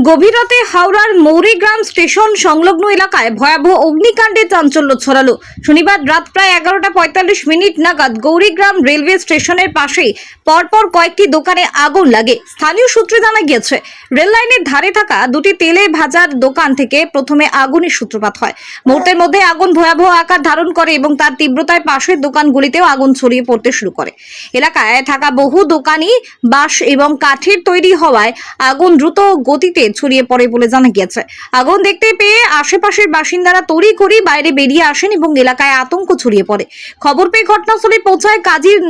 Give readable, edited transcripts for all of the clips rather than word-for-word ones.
গভীর রাতে হাওড়ার মৌরিগ্রাম স্টেশন সংলগ্ন এলাকায় ভয়াবহ অগ্নিকাণ্ডে চাঞ্চল্য ছড়ালো। শনিবার রাত প্রায় 11:45 নাগাদ গৌরীগ্রাম রেলওয়ে স্টেশনের পাশেই পরপর কয়েকটি দোকানে আগুন লাগে। স্থানীয় সূত্রে জানা গিয়েছে, রেল লাইনের ধারে থাকা দুটি তেলে ভাজার দোকান থেকে প্রথমে আগুনের সূত্রপাত হয়। মুহূর্তের মধ্যে আগুন ভয়াবহ আকার ধারণ করে এবং তার তীব্রতায় পাশের দোকানগুলিতেও আগুন ছড়িয়ে পড়তে শুরু করে। এলাকায় থাকা বহু দোকানি বাঁশ এবং কাঠের তৈরি হওয়ায় আগুন দ্রুত গতিতে ছড়িয়ে পড়ে বলে জানা গিয়েছে। আগুন দেখতে পেয়ে আশেপাশের বাসিন্দারা তড়িঘড়ি বাইরে বেরিয়ে আসেন এবং এলাকায় আতঙ্ক ছড়িয়ে পড়ে। খবর পেয়ে ঘটনাস্থলে পৌঁছায়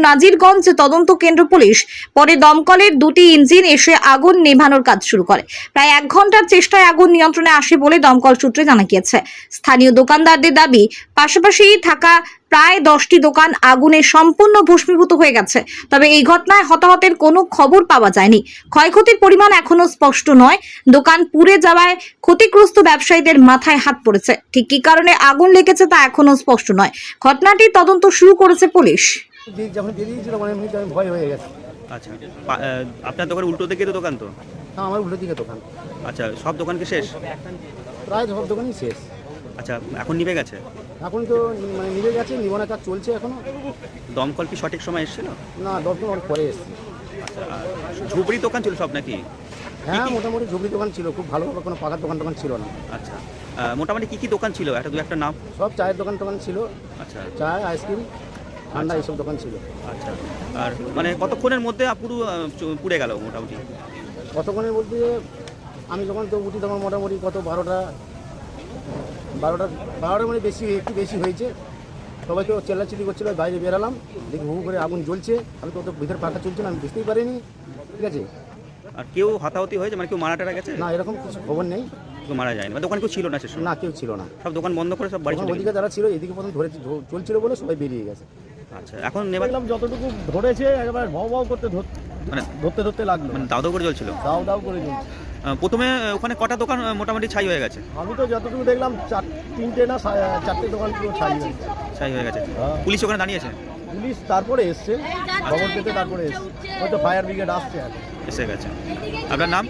নাজিরগঞ্জ তদন্ত কেন্দ্র পুলিশ। পরে দমকলের দুটি ইঞ্জিন এসে আগুন নেভানোর কাজ শুরু করে। প্রায় 1 ঘন্টার চেষ্টায় আগুন নিয়ন্ত্রণে আসে বলে দমকল সূত্রে জানা গিয়েছে। স্থানীয় দোকানদারদের দাবি, পাশাপাশি থাকা প্রায় 10টি দোকান আগুনে সম্পূর্ণ ভস্মীভূত হয়ে গেছে। তবে এই ঘটনায় হতাহতের কোনো খবর পাওয়া যায়নি। ক্ষয়ক্ষতির পরিমাণ এখনো স্পষ্ট নয়। দোকান পুড়ে যাওয়ায় ক্ষতিগ্রস্ত ব্যবসায়ীদের মাথায় হাত পড়েছে। ঠিক কী কারণে আগুন লেগেছে তা এখনো স্পষ্ট নয়। ঘটনাটি তদন্ত শুরু করেছে পুলিশ। যখন বেরিয়েছিল তখন এমনিতে আমি ভয় হয়ে গেছে। আচ্ছা, আপনার দোকানের উল্টো দিকে তো দোকান তো? হ্যাঁ, আমার উল্টো দিকে দোকান। আচ্ছা, সব দোকান কি শেষ? প্রায় সব দোকানই শেষ। আচ্ছা, এখন নিভে গেছে? এখন তো মানে নিভে গেছে, নিবানোর কাজ চলছে এখনো। দমকল কি সঠিক সময় এসেছিল? না, 10 দিন অনেক পরে এসেছে। আচ্ছা, ঝুপড়ি দোকান ছিল সব নাকি? হ্যাঁ, মোটামুটি ঝুপড়ি দোকান ছিল, খুব ভালোভাবে কোনো পাকার দোকান ছিল না। আচ্ছা, মোটামুটি কি কি দোকান ছিল? একটা নাম? সব চায়ের দোকান ছিল। আচ্ছা, চায়, আইসক্রিম, ঠান্ডা এইসব দোকান ছিল। আচ্ছা, আর মানে কতক্ষণের মধ্যে পুরো পুড়ে গেল মোটামুটি? কতক্ষণের বলতে আমি যখন তো উঠি তখন মোটামুটি কত 12টার মানে একটু বেশি হয়েছে। সবাই তো চেল্লাচিল্লি করছিল, বাইরে বেরালাম, দেখি হু করে আগুন জ্বলছে। আমি তো ভিতরে পাখা চলছে না, আমি বুঝতেই পারিনি। ঠিক আছে। আর কেউ হতাহতি হয়েছে, মানে কেউ মারা টারা গেছে? না, এরকম কিছু খবর নেই। কেউ মারা যায়নি, দোকান কেউ ছিল না শেষ? না, কেউ ছিল না। সব দোকান বন্ধ করে সব বাড়ি চলে গেছে? ওইদিকে যারা ছিল এদিকে প্রথম চলছিল বলে সবাই বেরিয়ে গেছে। আচ্ছা, এখন নেবালাম যতটুকু ধরেছে একেবারে ভাও করতে মানে ধরতে লাগলো, মানে দাও করে জ্বলছিল? দাও করে জ্বলছে। প্রথমে ওখানে কটা দোকান মোটামুটি ছাই হয়ে গেছে? আমি তো যতটুকু দেখলাম 4টে না 4টে দোকান পুরো ছাই হয়ে গেছে। পুলিশ ওখানে দাঁড়িয়েছে? পুলিশ তারপরে এসছে, খবর পেতে তারপরে এসছে। হয়তো ফায়ার ব্রিগেড আসছে আর এসে গেছে। আপনার নাম?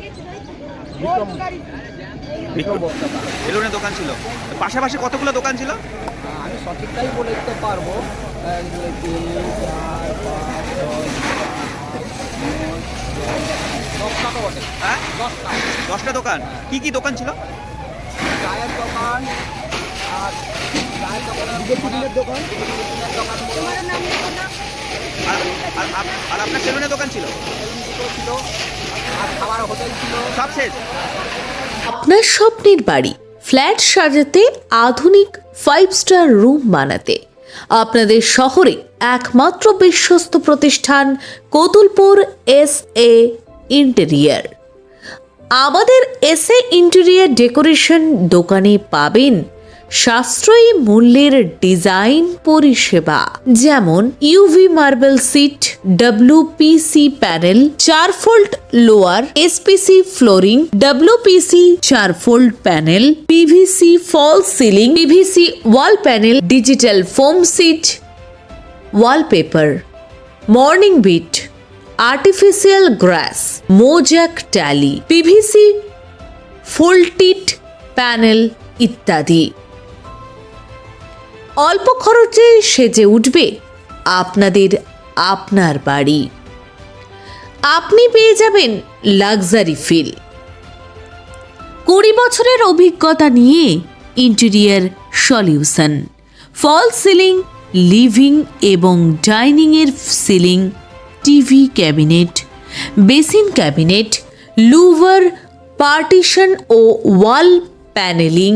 বিক্রম বস্তা। বেলুনের দোকান ছিল, পাশাপাশি কতগুলো দোকান ছিল? আমি সঠিকটাই বলে দিতে পারবো। 1, 2, 3, 4, 5, 6, 7, 8, 9, 10টা বটে। হ্যাঁ, 10টা দোকান। কি কি দোকান ছিল? চায়ের দোকান আর চায়ের দোকান, আর আপনার সেলুনের দোকান ছিল? ছিল আর খাবার হোটেল ছিল, সব শেষ। আপনার স্বপ্নের বাড়ি ফ্ল্যাট সাজাতে, আধুনিক 5 স্টার রুম বানাতে আপনাদের শহরে একমাত্র বিশ্বস্ত প্রতিষ্ঠান কতুলপুর SA ইন্টেরিয়ার। আমাদের SA ইন্টেরিয়ার ডেকোরেশন দোকানে পাবেন সাশ্রয়ী মূল্যের ডিজাইন পরিষেবা, যেমন UV marble sheet, WPC panel, 4 fold louver, SPC flooring, WPC 4 fold panel, PVC fall ceiling, PVC wall panel, digital foam sheet, wallpaper, মর্নিং বিট, আর্টিফিশিয়াল গ্রাস, মোজাক টালি, PVC ফোল্টিট প্যানেল ইত্যাদি। অল্প খরচে সেজে উঠবে আপনার বাড়ি। আপনি পেয়ে যাবেন লাক্সারি ফিল। 20 বছরের অভিজ্ঞতা নিয়ে interior solution, fall ceiling, living এবং ডাইনিং এর ceiling, TV cabinet, basin cabinet, louver, partition ও ওয়াল প্যানেলিং,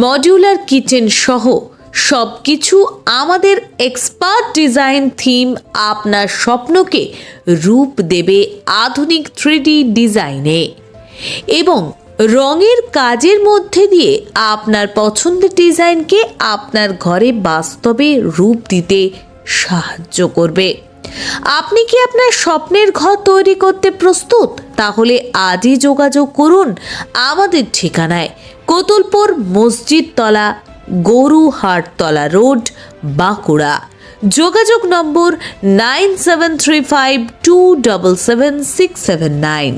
মডিউলার কিচেন সহ সবকিছু আমাদের এক্সপার্ট ডিজাইন থিম আপনার স্বপ্নকে রূপ দেবে আধুনিক 3D ডিজাইনে এবং রঙের কাজের মধ্যে দিয়ে আপনার পছন্দের ডিজাইনকে আপনার ঘরে বাস্তবে রূপ দিতে সাহায্য করবে। আপনি কি আপনার স্বপ্নের ঘর তৈরি করতে প্রস্তুত? তাহলে আজই যোগাযোগ করুন আমাদের ঠিকানায়, কতুলপুর মসজিদ তলা, গরুহাটতলা রোড, বাঁকুড়া। যোগাযোগ নম্বর 9735277679।